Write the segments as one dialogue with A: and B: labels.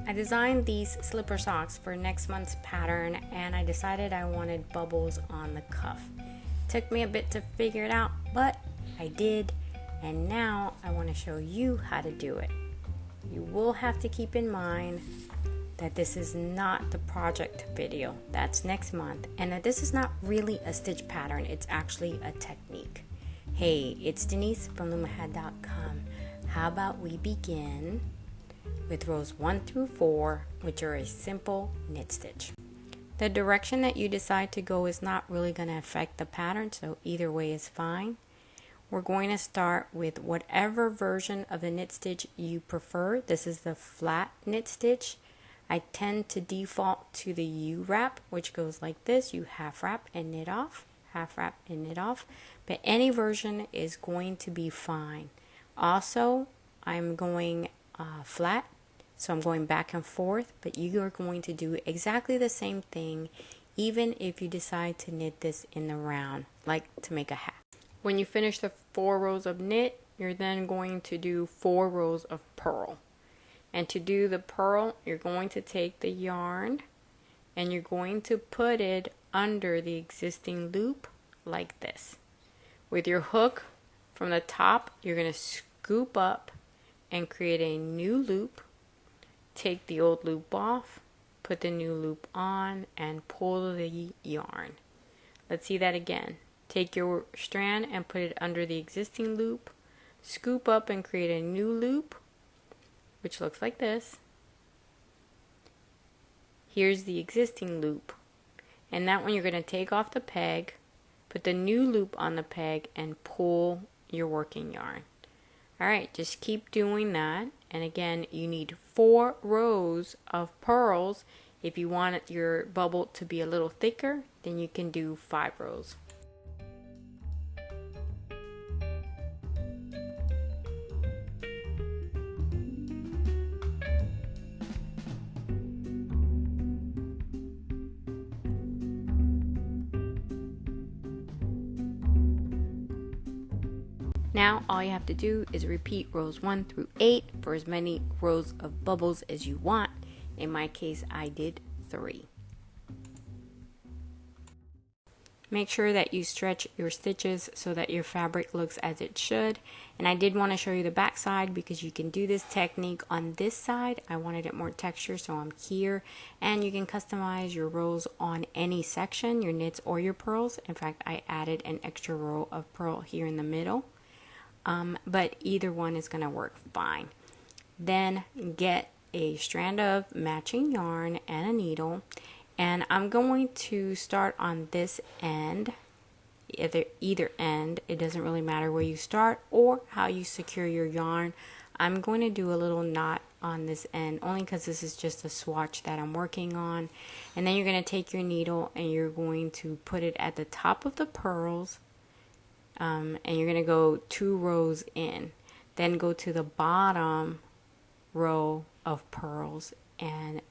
A: I designed these slipper socks for next month's pattern, and I decided I wanted bubbles on the cuff. Took me a bit to figure it out, but I did, and now I want to show you how to do it. You will have to keep in mind that this is not the project video. That's next month, and that this is not really a stitch pattern. It's actually a technique. Hey, it's Denise from loom.com. How about we begin with rows 1 through 4, which are a simple knit stitch. The direction that you decide to go is not really going to affect the pattern, so either way is fine. We're going to start with whatever version of the knit stitch you prefer. This is the flat knit stitch. I tend to default to the U-wrap, which goes like this. You half wrap and knit off, half wrap and knit off, but any version is going to be fine. Also, I'm going flat, so I'm going back and forth, but you are going to do exactly the same thing even if you decide to knit this in the round, like to make a hat. When you finish the 4 rows of knit, you're then going to do 4 rows of purl. And to do the purl, you're going to take the yarn and you're going to put it under the existing loop like this. With your hook from the top, you're going to scoop up and create a new loop. Take the old loop off, put the new loop on, and pull the yarn. Let's see that again. Take your strand and put it under the existing loop, scoop up and create a new loop, which looks like this. Here's the existing loop, and that one you're going to take off the peg, put the new loop on the peg, and pull your working yarn. Alright, just keep doing that. And again, you need 4 rows of purls. If you want your bubble to be a little thicker, then you can do 5 rows. Now all you have to do is repeat rows 1 through 8 for as many rows of bubbles as you want. In my case, I did 3. Make sure that you stretch your stitches so that your fabric looks as it should. And I did want to show you the back side because you can do this technique on this side. I wanted it more texture, so I'm here. And you can customize your rows on any section, your knits or your purls. In fact, I added an extra row of purl here in the middle. But either one is going to work fine. Then get a strand of matching yarn and a needle, and I'm going to start on this end, either end. It doesn't really matter where you start or how you secure your yarn. I'm going to do a little knot on this end only because this is just a swatch that I'm working on. And then you're going to take your needle and you're going to put it at the top of the purls. And you're going to go 2 rows in, then go to the bottom row of purls and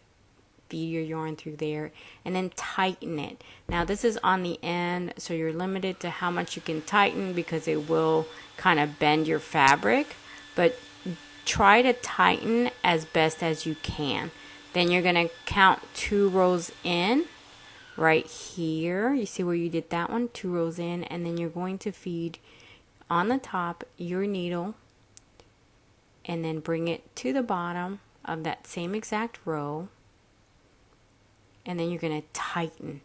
A: feed your yarn through there, and then tighten it. Now this is on the end, so you're limited to how much you can tighten because it will kind of bend your fabric, but try to tighten as best as you can. Then you're going to count 2 rows in. Right here, you see where you did that one, 2 rows in, and then you're going to feed on the top your needle and then bring it to the bottom of that same exact row, and then you're going to tighten.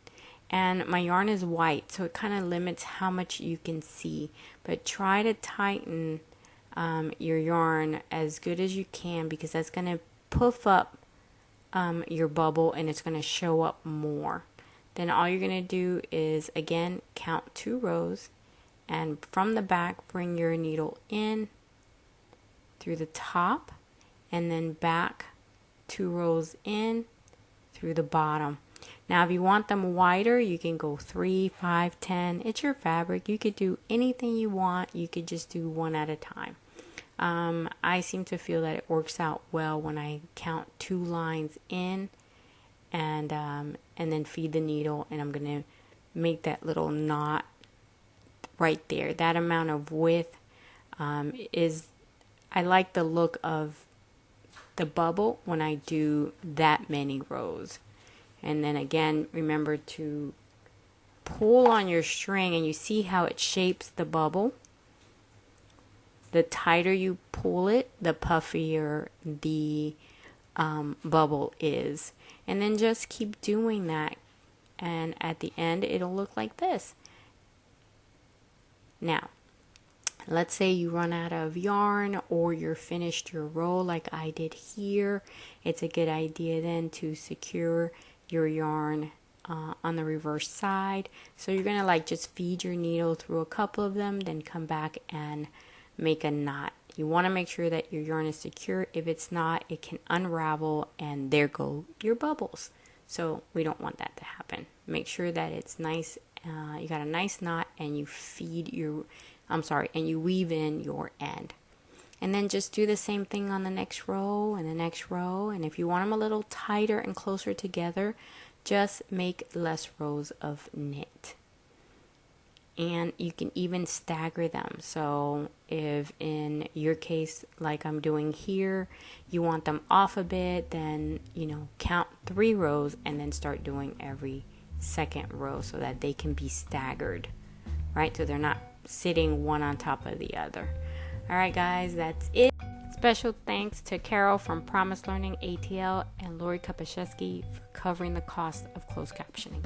A: And my yarn is white, so it kind of limits how much you can see, but try to tighten your yarn as good as you can because that's going to puff up your bubble and it's going to show up more. Then all you're going to do is, again, count 2 rows, and from the back, bring your needle in through the top, and then back 2 rows in through the bottom. Now, if you want them wider, you can go 3, 5, 10. It's your fabric. You could do anything you want. You could just do 1 at a time. I seem to feel that it works out well when I count 2 lines in and then feed the needle, and I'm going to make that little knot right there. That amount of width is, I like the look of the bubble when I do that many rows. And then again, remember to pull on your string, and you see how it shapes the bubble. The tighter you pull it, the puffier the bubble is. And then just keep doing that, and at the end it'll look like this. Now, let's say you run out of yarn, or you're finished your row like I did here. It's a good idea then to secure your yarn on the reverse side. So you're gonna like just feed your needle through a couple of them, then come back and make a knot. You want to make sure that your yarn is secure. If it's not, it can unravel, and there go your bubbles. So we don't want that to happen. Make sure that it's nice. You got a nice knot, and you feed your, and you weave in your end. And then just do the same thing on the next row and the next row. And if you want them a little tighter and closer together, just make less rows of knit. And you can even stagger them. So if in your case, like I'm doing here, you want them off a bit, then, count 3 rows and then start doing every second row so that they can be staggered, right? So they're not sitting one on top of the other. All right, guys, that's it. Special thanks to Carol from Promise Learning ATL and Lori Kopaszewski for covering the cost of closed captioning.